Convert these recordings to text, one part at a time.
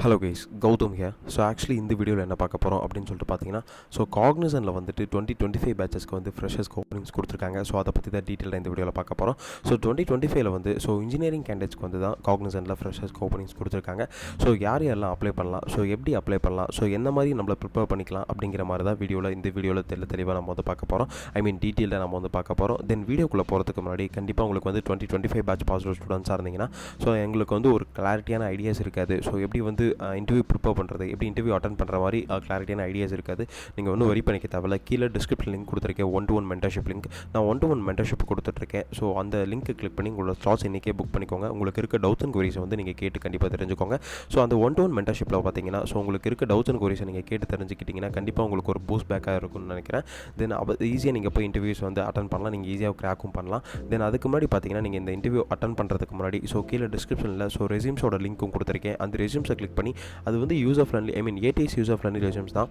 Hello guys, Gautam here. So actually இந்த வீடியோவில் என்ன பார்க்க போகிறோம் அப்படின்னு சொல்லிட்டு பார்த்தீங்கன்னா, ஸோ காக்னிசனில் வந்துட்டு 2025 பேச்சஸ்க்கு வந்து ஃப்ரெஷர்ஸ்க்கு ஓப்பனிங்ஸ் கொடுத்துருக்காங்க. ஸோ அதை பற்றி தான் டீட்டெயிலாக இந்த வீடியோவில் பார்க்க போகிறோம். ஸோ 2025 வந்து ஸோ இன்ஜினியரிங் கேண்டிடேட்ஸ்க்கு வந்து தான் காக்னிசனில் ஃப்ரெஷர்ஸ்க்கு ஓப்பனிங்ஸ் கொடுத்துருக்காங்க. ஸோ யார் யாரெல்லாம் அப்ளை பண்ணலாம், ஸோ எப்படி அப்ளை பண்ணலாம், ஸோ எந்த மாதிரி நம்மளை ப்ரிப்பேர் பண்ணிக்கலாம் அப்படிங்கிற மாதிரி தான் இந்த வீடியோவில் தெளிவாக நம்ம வந்து பார்க்க போகிறோம். டீட்டெயிலாக நம்ம வந்து பார்க்க போகிறோம். தென் வீடியோக்குள்ளே போகிறதுக்கு முன்னாடி கண்டிப்பாக உங்களுக்கு வந்து 2025 பேட்ச் பாசிட்டிவ் ஸ்டூடெண்ட்ஸாக இருந்தீங்கன்னா, ஸோ எங்களுக்கு வந்து ஒரு கிளாரிட்டியான ஐடியாஸ் இருக்காது. ஸோ எப்படி வந்து இன்டர்வியூ ப்ரிப்பேர் பண்ணுறது, எப்படி இன்டர்வியூ அட்டன் பண்ணுற மாதிரி கிளாரிட்டியான ஐடியாஸ் இருக்காது. நீங்கள் வந்து வரி பண்ணிக்க தேவையில்ல. கீழே டிஸ்கிரிப்ஷன் லிங்க் கொடுத்துருக்கேன், 1-to-1 மென்டர்ஷிப் லிங்க். நான் 1-to-1 மென்டர்ஷிப் கொடுத்துட்ருக்கேன். ஸோ அந்த லிங்க் கிளிக் பண்ணி உங்களோட ஸ்லாட்ஸ் இன்றைக்கே புக் பண்ணிக்கோங்க. உங்களுக்கு இருக்க டவுட்ஸ் அண்ட் குவரிஸை வந்து நீங்கள் கேட்டு கண்டிப்பாக தெரிஞ்சுக்கோங்க. ஸோ அந்த 1-to-1 மென்டர்ஷிப்பில் பார்த்தீங்கன்னா, ஸோ உங்களுக்கு இருக்க டவுட்ஸ் அண்ட் குவரிஸை நீங்கள் கேட்டு தெரிஞ்சுக்கிட்டிங்கன்னா கண்டிப்பாக உங்களுக்கு ஒரு பூஸ்ட் பேக்காக இருக்கும்னு நினைக்கிறேன். தென் ஈஸியாக நீங்கள் போய் இன்டர்வியூஸ் வந்து அட்டன் பண்ணலாம், நீங்கள் ஈஸியாக கிராக்கும் பண்ணலாம். தென் அதுக்கு முன்னாடி பார்த்தீங்கன்னா, நீங்கள் இந்த இன்டர்வியூ அட்டன் பண்ணுறதுக்கு முன்னாடி ஸோ கீழே டிஸ்கிரிப்ஷனில் ஸோ ரெஸ்யூம்ஸோட லிங்க்கும் கொடுத்துருக்கேன். அந்த ரெஸ்யூம்ஸை கிளிக் பண்ணி அது வந்து user friendly, ADS user friendly resumes தான்.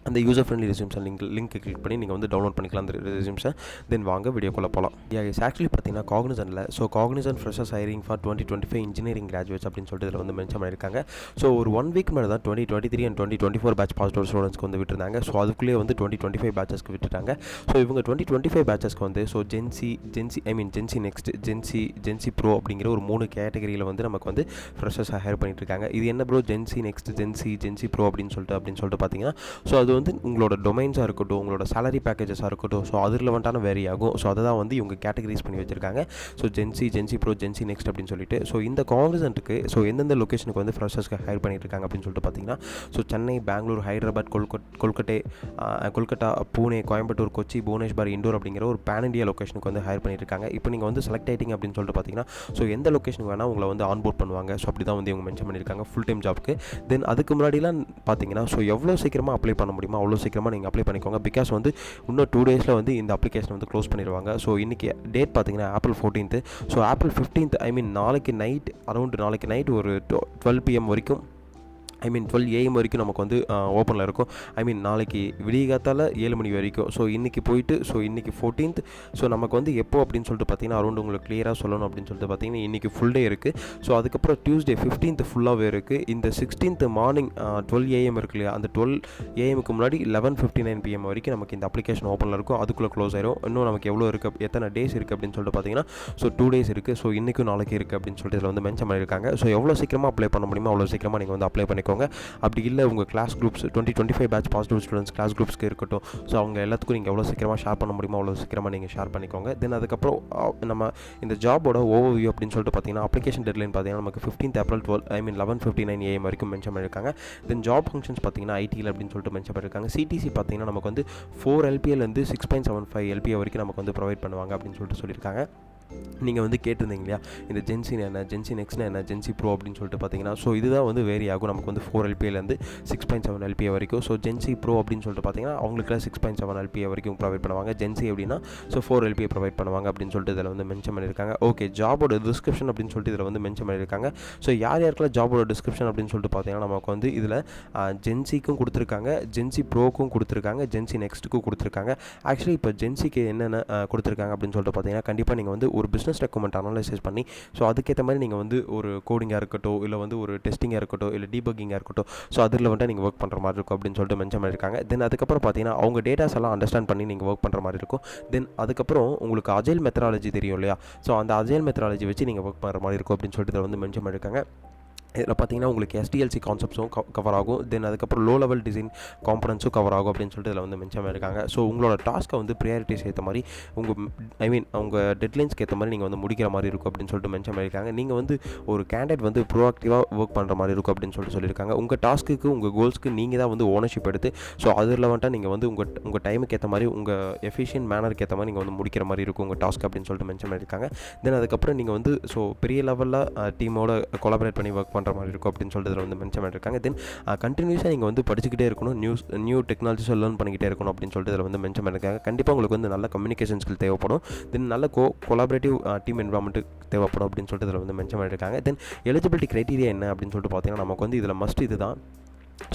அந்த யூசர் ஃப்ரெண்ட்லி ரெஸ்யூம்ஸை லிங்க் கிளிக் பண்ணி நீங்கள் வந்து டவுன்லோட் பண்ணிக்கலாம் அந்த ரெஸ்யூம்ஸை. தென் வாங்க வீடியோக்குள்ளே போகலாம். ஆக்சுவலி பார்த்தீங்கன்னா காக்னிசனில் so Cognizant freshers hiring for 2025 engineering graduates அப்படின்னு சொல்லிட்டு இதில் வந்து மென்ஷன் பண்ணியிருக்காங்க. ஸோ ஒரு 1 வீக் மேலே தான் 2023 and 2024 பேட்ச் பாசிட்டிவ் ஸ்டூடெண்ட்ஸ்க்கு வந்து விட்டுருந்தாங்க. ஸோ அதுக்குள்ளேயே வந்து 2025 பேச்சஸ்க்கு விட்டுட்டாங்க. ஸோ இவங்க 2025 பேச்சஸ்க்கு வந்து so gen Z next gen Z bro அப்படிங்கிற ஒரு 3 கேட்டகரியில் வந்து நமக்கு வந்து ஃப்ரெஷர்ஸ் ஹையர் பண்ணிட்டு இருக்காங்க. இது என்ன bro gen Z next gen Z bro அப்படின்னு சொல்லிட்டு பார்த்தீங்கன்னா, ஸோ அது வந்து உங்களோட டொமைன்ஸாக இருக்கட்டும், உங்களோட சேலரி பேக்கேஜஸாக இருக்கட்டும், ஸோ அது ரிலவெண்ட்டான வேரி ஆகும். ஸோ அதை தான் வந்து இவங்க கேட்டகரைஸ் பண்ணி வச்சிருக்காங்க. So gen Z bro, gen Z next அப்படின்னு சொல்லிட்டு. ஸோ இந்த காக்னிசன்ட்டுக்கு ஸோ எந்தெந்த லொக்கேஷனுக்கு வந்து ஃப்ரெஷர்ஸ்க்கு ஹையர் பண்ணிட்டு இருக்காங்க அப்படின்னு சொல்லிட்டு பார்த்தீங்கன்னா, ஸோ சென்னை, பெங்களூர், ஹைதராபாத், கொல்கட்டா, பூனே, கோயம்புத்தூர், கொச்சி, புவனேஸ்வர், இண்டோர் அப்படிங்கிற ஒரு பேன் இண்டியா லொக்கேஷனுக்கு வந்து ஹையர் பண்ணிட்டு இருக்காங்க. இப்போ நீங்கள் வந்து செலக்ட் ஆகிட்டிங்க அப்படின்னு சொல்லிட்டு பார்த்தீங்கன்னா, ஸோ எந்த லொக்கேஷனுக்கு வேணால் உங்களை வந்து ஆன்போர்ட் பண்ணுவாங்க. ஸோ அப்படி தான் வந்து இவங்க மென்ஷன் பண்ணியிருக்காங்க ஃபுல் டைம் ஜாப்க்கு. தென் அதுக்கு முன்னாடிலாம் பார்த்தீங்கன்னா, ஸோ எவ்வளோ சீக்கிரமாக அப்ளை பண்ண முடியுமோ அவ்வளோ சீக்கிரமாக நீங்கள் அப்ளை பண்ணிக்கோங்க. பிகாஸ் வந்து இன்னும் 2 டேஸில் வந்து இந்த அப்ளிகேஷன் வந்து க்ளோஸ் பண்ணிடுவாங்க. ஸோ இன்றைக்கி டேட் பார்த்தீங்கன்னா April 14th. So April 15th நாளைக்கு நைட் ஒரு 12 PM வரைக்கும் 12 AM வரைக்கும் நமக்கு வந்து ஓப்பனில் இருக்கும். நாளைக்கு விடியகாத்தால் 7 மணி வரைக்கும். ஸோ இன்றைக்கி போயிட்டு ஸோ இன்றைக்கி 14th. ஸோ நமக்கு வந்து எப்போ அப்படின்னு சொல்லிட்டு பார்த்தீங்கன்னா, அரௌண்ட் உங்களுக்கு கிளியராக சொல்லணும் அப்படின்னு சொல்லிட்டு பார்த்தீங்கன்னா, இன்றைக்கி ஃபுல் டே இருக்குது. ஸோ அதுக்கப்புறம் Tuesday 15th ஃபுல்லாகவே இருக்குது. இந்த 16th மார்னிங் 12 AM இருக்கு இல்லையா, அந்த 12 AMக்கு முன்னாடி 11:59 PM வரைக்கும் நமக்கு இந்த அப்ளிகேஷன் ஓப்பனில் இருக்கும். அதுக்குள்ளே க்ளோஸ் ஆயிரும். இன்னும் நமக்கு எவ்வளோ இருக்குது, எத்தனை டேஸ் இருக்குது அப்படின்னு சொல்லிட்டு பார்த்தீங்கன்னா, ஸோ 2 days இருக்குது. ஸோ இன்றைக்கும் நாளைக்கு இருக்குது அப்படின்னு சொல்லிட்டு இதில் வந்து மென்ஷன் பண்ணியிருக்காங்க. ஸோ எவ்வளோ சீக்கிரமாக அப்ளை பண்ண முடியுமோ அவ்வளோ சீக்கிரமாக நீங்கள் வந்து அப்ளை பண்ணிக்கோங்க. அப்படி இல்லை உங்கள் class groups 2025 batch positive students class குரூப்ஸ்க்கு இருக்கட்டும், ஸோ அவங்க எல்லாத்துக்கும் நீங்கள் எவ்வளோ சீக்கிரமாக ஷேர் பண்ண முடியுமோ அவ்வளோ சீக்கிரமாக நீங்கள் ஷேர் பண்ணிக்கோங்க. தென் அதுக்கப்புறம் நம்ம இந்த ஜாபோட ஓவர்வியூ அப்படின்னு சொல்லிட்டு பார்த்தீங்கன்னா, அப்ளிகேஷன் டெட்லைன் பார்த்தீங்கன்னா நமக்கு 15th April 11:59 AM வரைக்கும் மென்ஷன் பண்ணியிருக்காங்க. தென் ஜாப் ஃபங்க்ஷன்ஸ் பார்த்தீங்கன்னா ஐடியில் அப்படின்னு சொல்லிட்டு மென்ஷன் பண்ணியிருக்காங்க. சிடிசி பார்த்தீங்கன்னா நமக்கு வந்து 4 LPA 6.75 LPA வரைக்கும் நமக்கு வந்து ப்ரொவைட் பண்ணுவாங்க அப்படின்னு சொல்லியிருக்காங்க. நீங்கள் வந்து கேட்டிருந்தீங்க இல்லையா, இந்த ஜென்சி என்ன, ஜென்சி நெக்ஸ்ட்னா என்ன, ஜென்சி ப்ரோ அப்படின்னு சொல்லிட்டு பார்த்தீங்கன்னா, ஸோ இதுதான் வந்து வேரி ஆகும். நமக்கு வந்து 4 LPA 6.7 LPA வரைக்கும். ஸோ ஜென்சி ப்ரோ அப்படின்னு சொல்லிட்டு பார்த்தீங்கன்னா, அவங்களுக்கு 6.7 LPA வரைக்கும் ப்ரொவைட் பண்ணுவாங்க. ஜென்சி அப்படின்னா ஸோ 4 LPA ப்ரொவைட் பண்ணுவாங்க அப்படின்னு சொல்லிட்டு இதில் வந்து மென்ஷன் பண்ணியிருக்காங்க. ஓகே, ஜாபோட டிஸ்கிரிப்ஷன் அப்படின்னு சொல்லிட்டு இதில் வந்து மென்ஷன் பண்ணியிருக்காங்க. ஸோ யாருக்கெல்லாம் ஜாபோட டிஸ்கிரிப்ஷன் அப்படின்னு சொல்லிட்டு பார்த்தீங்கன்னா, நமக்கு வந்து இதில் ஜென்சிக்கும் கொடுத்துருக்காங்க, ஜென்சி ப்ரோக்கும் கொடுத்துருக்காங்க, ஜென்சி நெக்ஸ்ட்டுக்கும் கொடுத்துருக்காங்க. ஆக்சுவலி இப்போ ஜென்சிக்கு என்னென்ன கொடுத்துருக்காங்க அப்படின்னு சொல்லிட்டு பார்த்தீங்கன்னா, கண்டிப்பாக நீங்கள் வந்து ஒரு பிஸ்னஸ் ரெக்குமெண்ட் அனலைசிஸ் பண்ணி ஸோ அதுக்கேற்ற மாதிரி நீங்கள் வந்து ஒரு கோடிங்காக இருக்கட்டும், இல்லை வந்து ஒரு டெஸ்டிங்காக இருக்கட்டும், இல்லை டீபக்கிங்காக இருக்கட்டும், ஸோ அதில் வந்துட்டு நீங்கள் ஒர்க் பண்ணுற மாதிரி இருக்கும் அப்படின்னு சொல்லிட்டு மென்ஷன் பண்ணியிருக்காங்க. தென் அதுக்கப்புறம் பார்த்தீங்கன்னா, அவங்க டேட்டாஸ் எல்லாம் அண்டர்ஸ்டாண்ட் பண்ணி நீங்கள் ஒர்க் பண்ணுற மாதிரி இருக்கும். தென் அதுக்கப்புறம் உங்களுக்கு அஜைல் மெத்தடாலஜி தெரியும் இல்லையா, ஸோ அந்த அஜைல் மெத்தடாலஜி வச்சு நீங்கள் ஒர்க் பண்ணுற மாதிரி இருக்கும் அப்படின்னு சொல்லிட்டு இதில் வந்து மென்ஷன் பண்ணியிருக்காங்க. இதில் பார்த்தீங்கன்னா உங்களுக்கு SDLC கான்செப்ட்ஸும் கவர் ஆகும். தென் அதுக்கப்புறம் லோ லெவல் டிசைன் காம்பனன்ஸும் கவர் ஆகும் அப்படின்னு சொல்லிட்டு இதில் வந்து மென்ஷன் பண்ணியிருக்காங்க. ஸோ உங்களோட டாஸ்க்கை வந்து ப்ரியாரிட்டிஸ் ஏற்ற மாதிரி உங்கள் டெட்லைன்ஸ்க்கு ஏற்ற மாதிரி நீங்கள் வந்து முடிக்கிற மாதிரி இருக்கும் அப்படின்னு சொல்லிட்டு மென்ஷன் பண்ணியிருக்காங்க. நீங்கள் வந்து ஒரு கேண்டிடேட் வந்து ப்ரோஆக்டிவாக ஒர்க் பண்ணுற மாதிரி இருக்கும் அப்படின்னு சொல்லியிருக்காங்க. உங்கள் டாஸ்க்கு, உங்கள் கோல்ஸ்க்கு நீங்கள் தான் வந்து ஓனர்ஷிப் எடுத்து ஸோ அதில் வந்துட்டு நீங்கள் வந்து உங்கள் டைமுக்கு ஏற்ற மாதிரி, உங்கள் எஃபிஷியன்ட் மேனருக்கு ஏற்ற மாதிரி நீங்கள் வந்து முடிக்கிற மாதிரி இருக்கும் உங்கள் டாஸ்க் அப்படின்னு சொல்லிட்டு மென்ஷன் பண்ணியிருக்காங்க. தென் அதுக்கப்புறம் நீங்கள் வந்து ஸோ பெரிய லெவலில் டீமோட கொலாபரேட் பண்ணி ஒர்க் பண்ணுற மாதிரி இருக்கும் அப்படின்னு சொல்லிட்டு இதில் வந்து மென்ஷன் பண்ணியிருக்காங்க. தென் கண்டினியூஸாக நீங்கள் வந்து படிச்சுக்கிட்டே இருக்கணும், நியூ டெக்னாலஜிஸை லேர்ன் பண்ணிக்கிட்டே இருக்கணும் அப்படின்னு சொல்லிட்டு இதில் வந்து மென்ஷன் பண்ணியிருக்காங்க. கண்டிப்பாக உங்களுக்கு வந்து நல்ல கம்யூனிகேஷன் ஸ்கில் தேவைப்படும். தென் நல்ல கொலாபரேட்டிவ் டீம் என்வரான்மெண்ட் தேவைப்படும் அப்படின்னு சொல்லிட்டு இதில் வந்து மென்ஷன் பண்ணியிருக்காங்க. தென் எலிஜிபிலிட்டி க்ரைட்டீரியா என்ன அப்படின்னு சொல்லிட்டு பார்த்தீங்கன்னா, நமக்கு வந்து இதில் மஸ்ட் இதுதான்.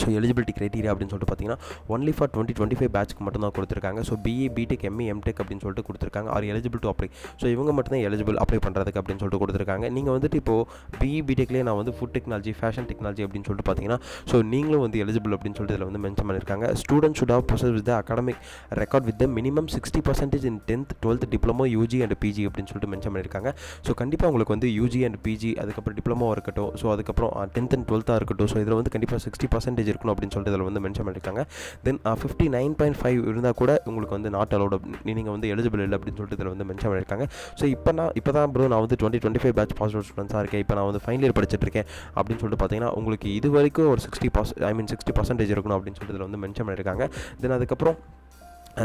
ஸோ எலிஜிபிலிட்டி க்ரைட்டீரியா அப்படின்னு சொல்லிட்டு பார்த்தீங்கன்னா ஒன்லி ஃபார் 2025 பேட்ச்க்கு மட்டும் தான் கொடுத்துருக்காங்க. So BE B Tech ME M Tech அப்படின்னு சொல்லிட்டு கொடுத்துருக்காங்க. Are eligible to apply. So இவங்க மட்டும் தான் எலிஜிபிள் அப்ளை பண்ணுறதுக்கு அப்படின்னு சொல்லிட்டு கொடுத்துருக்காங்க. நீங்கள் வந்துட்டு இப்போது பிஇ பிடெக்லேயே நான் வந்து ஃபுட் டெக்னாலஜி ஃபேஷன் டெக்னாலஜி அப்படின்னு சொல்லிட்டு பார்த்தீங்கன்னா ஸோ நீங்களும் வந்து எலிஜிபிள் அப்படின்னு சொல்லிட்டு இதில் வந்து மென்ஷன் பண்ணியிருக்காங்க. Student should have process with the academic record with the minimum 60% in 10th 12th diploma UG and PG அப்படின்னு சொல்லிட்டு மென்ஷன் பண்ணியிருக்காங்க. ஸோ கண்டிப்பாக உங்களுக்கு வந்து யூஜி அண்ட் பிஜி அதுக்கப்புறம் டிப்ளமோ இருக்கட்டும், ஸோ அதுக்கப்புறம் 10th and 12th இருக்கட்டும், ஸோ இதில் வந்து கண்டிப்பாக 60% இருக்கணும் அப்படின்னு சொல்லிட்டு இதில் வந்து மென்ஷன் பண்ணியிருக்காங்க. தென் 59.5 இருந்தால் கூட உங்களுக்கு வந்து நாட் அலோட், நீங்கள் வந்து எலிஜிபிள் இல்லை அப்படின்னு சொல்லிட்டு இதில் வந்து மென்ஷன் பண்ணியிருக்காங்க. ஸோ இப்போ தான் ப்ரோ நான் வந்து 2025 பேட்ச் பாஸ் அவுட் ஸ்டூடெண்ட்ஸாக இருக்கேன், இப்போ நான் வந்து ஃபைனல் இயர் படிச்சுட்டு இருக்கேன் அப்படின்னு சொல்லிட்டு பார்த்தீங்கன்னா உங்களுக்கு இது வரைக்கும் ஒரு 60% இருக்கணும் அப்படின்னு சொல்லிட்டு இதில் வந்து மென்ஷன் பண்ணியிருக்காங்க. தென் அதுக்கப்புறம்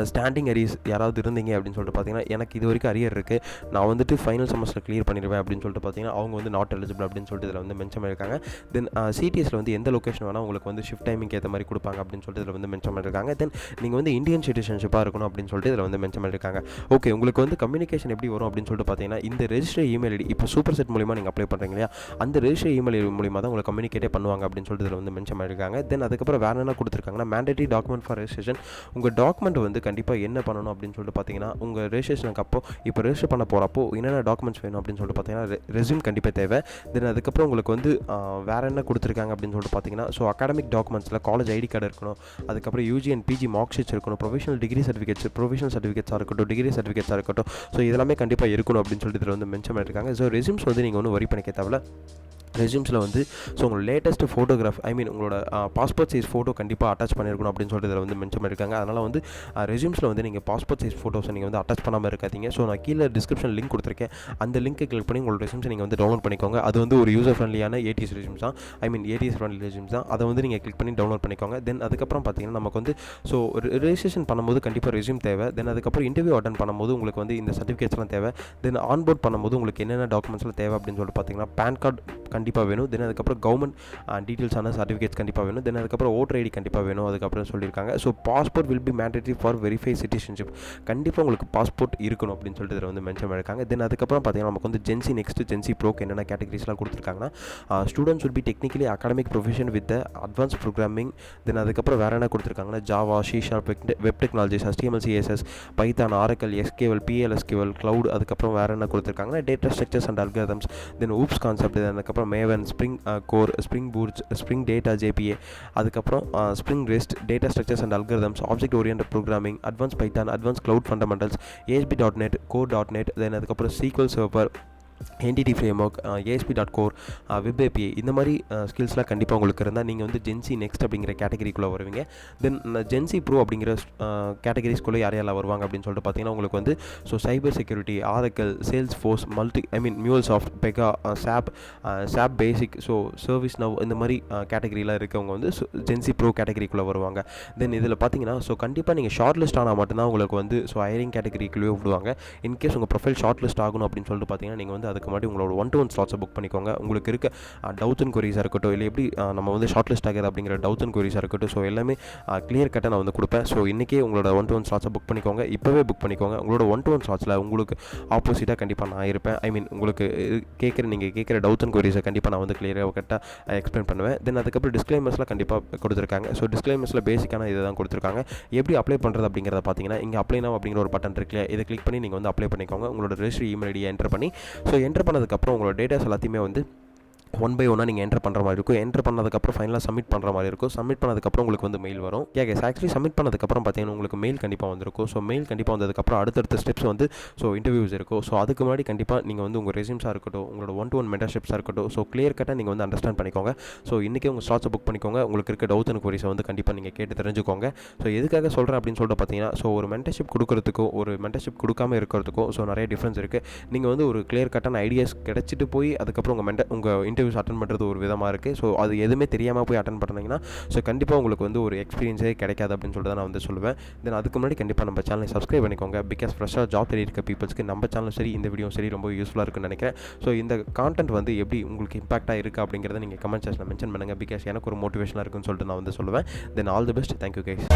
ஸ்டாண்டிங் அரியர்ஸ் யாராவது இருந்தீங்க அப்படின்னு சொல்லிட்டு பார்த்தீங்கன்னா எனக்கு இது வரைக்கும் அரியர் இருக்குது, நான் வந்துட்டு ஃபைனல் செமஸ்டர் கிளியர் பண்ணிடுவேன் அப்படின்னு சொல்லிட்டு பார்த்தீங்கன்னா அவங்க வந்து நாட் எலிஜிபிள் அப்படின்னு சொல்லிட்டு இதில் வந்து மென்ஷன் பண்ணியிருக்காங்க. தென் சிடிஎஸில் வந்து எந்த லொக்கேஷன் வேணால் உங்களுக்கு வந்து ஷிஃப்ட் டைமிங் ஏற்ற மாதிரி கொடுப்பாங்க அப்படின்னு சொல்லிட்டு இதில் வந்து மென்ஷன் பண்ணியிருக்காங்க. தென் நீங்கள் வந்து இந்தியன் சிட்டிசன்ஷிப்பாக இருக்கணும் அப்படின்னு சொல்லிட்டு இதில் வந்து மென்ஷன் பண்ணியிருக்காங்க. ஓகே, உங்களுக்கு வந்து கம்யூனிகேஷன் எப்படி வரும் அப்படின்னு சொல்லிட்டு பார்த்தீங்கன்னா இந்த ரெஜிஸ்டர் இமெயில் ஐடி இப்போ சூப்பர் செட் மூலிமா நீங்கள் அப்ளை பண்ணுறீங்க இல்லையா, அந்த ரெஜிஸ்டர் இமெயில் ஐடி மூலிமா தான் உங்களுக்கு கம்யூனிகேட்டே பண்ணுவாங்க அப்படின்னு சொல்லிட்டு இதில் வந்து மென்ஷன் பண்ணியிருக்காங்க. தென் அதுக்கப்புறம் வேறு என்ன கொடுத்துருக்காங்கன்னா மேண்டேட்டரி டாக்குமெண்ட் ஃபார் ரெஜிஸ்ட்ரேஷன். உங்கள் டாக்குமெண்ட் வந்து கண்டிப்பாக என்ன பண்ணணும் அப்படின்னு சொல்லிட்டு பார்த்தீங்கன்னா உங்கள் ரெஜிஸ்ட்ரேஷனுக்கு அப்போ இப்போ ரெஜிஸ்டர் பண்ண போகிறப்போ என்னென்ன டாக்குமெண்ட்ஸ் வேணும் அப்படின்னு சொல்லிட்டு பார்த்தீங்கன்னா ரெஸ்யூம் கண்டிப்பாக தேவை. தென் அதுக்கப்புறம் உங்களுக்கு வந்து வேறு என்ன கொடுத்துருக்காங்க அப்படின்னு சொல்லிட்டு பார்த்தீங்கன்னா ஸோ அகாடமிக் டாக்குமெண்ட்ஸில் காலேஜ் ஐடி கார்டு இருக்கணும், அதுக்கப்புறம் UG and PG mark sheets இருக்கணும், ப்ரொஃபஷனல் டிகிரி சர்டிஃபிகேட்ஸாக இருக்கட்டும், டிகிரி சர்டிஃபிகேட்ஸாக இருக்கட்டும், ஸோ இதெல்லாமே கண்டிப்பாக இருக்கணும் அப்படின்னு சொல்லிட்டு இதில் வந்து மென்ஷன் பண்ணியிருக்காங்க. ஸோ ரெஸ்யூம்ஸ் வந்து நீங்கள் ஒன்றும் வரி பண்ணிக்க தேவையில்ல. ரெஸ்யூம்ஸில் வந்து ஸோ உங்களோட லேட்டஸ்ட் ஃபோட்டோகிராஃப் உங்களோட பாஸ்போர்ட் சைஸ் ஃபோட்டோ கண்டிப்பாக அட்டாச் பண்ணியிருக்கணும் அப்படின்னு சொல்லிட்டு இதில் வந்து மென்ஷன் பண்ணியிருக்காங்க. அதனால் வந்து ரெஸ்யூம்ஸில் வந்து நீங்கள் பாஸ்போர்ட் சைஸ் ஃபோட்டோஸை நீங்கள் வந்து அட்டாச் பண்ணாமல் இருக்காதீங்க. ஸோ நான் கீழே டிஸ்கிரிப்ஷன் லிங்க் கொடுத்துருக்கேன், அந்த லிங்க்கை கிளிக் பண்ணி உங்களோட ரெஸ்யூம்ஸை நீங்கள் வந்து டவுன்லோட் பண்ணிக்கோங்க. அது வந்து ஒரு யூசர் ஃப்ரெண்ட்லியான ஏடிஎஸ் ரெஸ்யூம்ஸ் தான், ஏடிஎஸ் ஃப்ரெண்ட்லி ரெஸ்யூம்ஸ் தான். அதை வந்து நீங்கள் கிளிக் பண்ணி டவுன்லோட் பண்ணிக்கோங்க. தென் அதுக்கப்புறம் பார்த்தீங்கன்னா நமக்கு வந்து ஸோ ரெஜிஸ்ட்ரேஷன் பண்ணும்போது கண்டிப்பாக ரெஸ்யூம் தேவை. தென் அதுக்கப்புறம் இன்டர்வியூ அட்டன் பண்ணும்போது உங்களுக்கு வந்து இந்த சர்டிஃபிகேட்ஸ்லாம் தேவை. தென் ஆன்போர்ட் பண்ணும்போது உங்களுக்கு என்னென்ன டாக்குமெண்ட்ஸ்லாம் தேவை அப்படின்னு சொல்லிட்டு பார்த்தீங்கன்னா பேன் கார்டு கண்டிப்பாக வேணும். தென் அதுக்கப்புறம் கவர்மெண்ட் டீட்டெயில்ஸான சர்டிஃபிகேட்ஸ் கண்டிப்பாக வேணும். தென் அதுக்கப்புறம் ஓட்டர் ஐடி கண்டிப்பாக வேணும். அதுக்கப்புறம் சொல்லியிருக்காங்க so passport will be mandatory for verify citizenship. கண்டிப்பாக உங்களுக்கு பாஸ்போர்ட் இருக்கணும் அப்படின்னு சொல்லிட்டு இதில் வந்து மென்ஷன் பண்ணியிருக்காங்க. தென் அதுக்கப்புறம் பார்த்தீங்கன்னா நமக்கு வந்து ஜென்சி நெக்ஸ்ட் ஜென்சி ப்ரோக்கு என்னென்ன கேட்டகரிஸ்லாம் கொடுத்துருக்காங்கன்னா students will be technically academic profession with advance programming. Then அதுக்கப்புறம் வேறு என்ன கொடுத்துருக்காங்கன்னா Java, C sharp, web technologies, HTML, CSS, Python, Oracle, SQL, PLSQL, cloud. அதுக்கப்புறம் வேறு என்ன கொடுத்துருக்காங்கன்னா data structures and algorithms, then OOPs concept, அதுக்கப்புறம் Maven, spring core, spring boot, spring data JPA, அதுக்கப்புறம் spring rest, data structures and algorithms, object oriented programming, advance Python, advance cloud fundamentals, ASP.NET, Core.NET, then அதுக்கப்புறம் SQL server, entity framework, ASP.core, web API, இந்த மாதிரி ஸ்கில்ஸ்லாம் கண்டிப்பாக உங்களுக்கு இருந்தால் நீங்கள் வந்து gen Z next அப்படிங்கிற கேட்டகரிக்குள்ளே வருவீங்க. தென் ஜென்சி ப்ரோ அப்படிங்கிற கேட்டகரிஸ்குள்ளே யாரெல்லாம் வருவாங்க அப்படின்னு சொல்லிட்டு பார்த்தீங்கன்னா உங்களுக்கு வந்து so cyber security, Oracle, Salesforce, MuleSoft, Pega, SAP basic, so service now, இந்த மாதிரி கேட்டகரியில் இருக்கவங்க வந்து ஜென்சி ப்ரோ கேட்டகரிக்குள்ளே வருவாங்க. தென் இதில் பார்த்தீங்கன்னா ஸோ கண்டிப்பாக நீங்கள் ஷார்ட் லிஸ்ட் ஆனால் மட்டும்தான் உங்களுக்கு வந்து ஸோ ஹையரிங் கேட்டகரிக்குள்ளே விடுவாங்க. இன்கேஸ் உங்கள் ப்ரொஃபைல் ஷார்ட் லிஸ்ட் ஆகணும் அப்படின்னு சொல்லிட்டு பார்த்தீங்கன்னா நீங்கள் வந்து அதுக்கு முன்னாடி உங்களோட 1-to-1 ஸ்லாட்ஸை புக் பண்ணிக்கோங்க. உங்களுக்கு இருக்க டவுட்ஸ் அண்ட் கொரிஸாக இருக்கட்டும், இல்லை எப்படி நம்ம வந்து ஷார்ட் லிஸ்ட் ஆகிறது அப்படிங்கிற டவுட்ஸ் அண்ட் கொரிஸாக இருக்கட்டும், ஸோ எல்லாமே கிளியர் கட்டாக நான் வந்து கொடுப்பேன். ஸோ இன்றைக்கே உங்களோட 1-to-1 ஸ்லாட்ஸை புக் பண்ணிக்கோங்க, இப்போவே புக் பண்ணிக்கோங்க. உங்களோட 1-to-1 ஸ்லாட்ஸில் உங்களுக்கு ஆப்போசிட்டாக கண்டிப்பாக நான் இருப்பேன். உங்களுக்கு நீங்கள் கேட்குற டவுட்ஸ் அண்ட் கொரிஸை கண்டிப்பாக நான் வந்து கிளியராக கரெக்டாக எக்ஸ்பிளைன் பண்ணுவேன். தென் அதுக்கப்புறம் டிஸ்க்ளைமர்ஸ்லாம் கண்டிப்பாக கொடுத்துருக்காங்க. ஸோ டிஸ்க்ளைமர்ஸில் பேசிக்கான இதை தான் கொடுத்துருக்காங்க. எப்படி அப்ளை பண்ணுறது அப்படிங்கிறத பார்த்தீங்கன்னா இங்கே அப்ளை நவ் அப்படிங்கிற ஒரு பட்டன் இருக்கு, இதை கிளிக் பண்ணி நீங்கள் வந்து அப்ளை பண்ணிக்கோங்க. உங்களோட ரெஜிஸ்டர் இமெயில் ஐடியை என்டர் பண்ணி ஸோ என்டர் பண்ணதுக்கப்புறம் உங்களோட டேட்டாஸ் எல்லாத்தையுமே வந்து 1 by 1 நீங்கள் என்டர் பண்ணுற மாதிரி இருக்கும். என்டர் பண்ணதுக்கப்புறம் ஃபைனலாக சப்மிட் பண்ணுற மாதிரி இருக்கும். சப்மிட் பண்ணதுக்கப்புறம் உங்களுக்கு வந்து மெயில் வரும். ஆக்சுவலி சப்மிட் பண்ணதுக்கப்புறம் பார்த்தீங்கன்னா உங்களுக்கு மெயில் கண்டிப்பாக வந்திருக்கும். ஸோ மெயில் கண்டிப்பாக வந்ததுக்கப்புறம் அடுத்தடுத்த ஸ்டெப்ஸ் வந்து ஸோ இன்டர்வியூஸ் இருக்கும். ஸோ அதுக்கு முன்னாடி கண்டிப்பாக நீங்கள் வந்து உங்கள் ரெஸ்யூம்ஸாக இருக்கட்டும், உங்களோட 1-to-1 மென்டர்ஷிப்ஸாக இருக்கட்டும், ஸோ கிளியர் கட்டாக நீங்கள் வந்து அண்டர்ஸ்டாண்ட் பண்ணிக்கோங்க. ஸோ இன்றைக்கே உங்கள் ஸ்லாட்ஸை புக் பண்ணிக்கோங்க. உங்களுக்கு இருக்க டவுட்ஸ் அண்ட் கொரிஸை வந்து கண்டிப்பாக நீங்கள் கேட்டு தெரிஞ்சுக்கோங்க. ஸோ எதுக்காக சொல்கிறேன் அப்படின்னு சொல்லிட்டு பார்த்தீங்கன்னா ஸோ ஒரு மென்டர்ஷிப் கொடுக்கறதுக்கும் ஒரு மென்டர்ஷிப் கொடுக்காமல் இருக்கிறதுக்கும் ஸோ நிறைய டிஃப்ரென்ஸ் இருக்குது. நீங்கள் வந்து ஒரு கிளியர் கட்டான ஐடியாஸ் கிடச்சிட்டு போய் அதுக்கப்புறம் உங்கள் இன்டர்வியூஸ் அட்டன் பண்ணுறது ஒரு விதமாக இருக்குது. ஸோ அது எதுவுமே தெரியாமல் போய் அட்டன் பண்ணிங்கன்னா ஸோ கண்டிப்பாக உங்களுக்கு வந்து ஒரு எக்ஸ்பீரியன்ஸே கிடைக்காது அப்படின்னு சொல்லிட்டு தான் நான் வந்து சொல்லுவேன். தென் அதுக்கு முன்னாடி கண்டிப்பாக நம்ம சேனலை சப்ஸ்கிரைப் பண்ணிக்கோங்க. பிகாஸ் ஃப்ரெஷ்ஷாக ஜாப் தேடி இருக்க பீப்புள்ஸ்க்கு நம்ம சேனலும் சரி இந்த வீடியோ சரி ரொம்ப யூஸ்ஃபுல்லாக இருக்குன்னு நினைக்கிறேன். ஸோ இந்த கான்டென்ட் வந்து எப்படி உங்களுக்கு இம்பாக்டாக இருக்குது அப்படிங்கிறத நீங்கள் கமெண்ட் செக்ஷனில் மென்ஷன் பண்ணுங்கள். பிகாஸ் எனக்கு ஒரு மோட்டிவேஷனாக இருக்குன்னு சொல்லிட்டு நான் வந்து சொல்லுவேன். Then all the best. Thank you guys.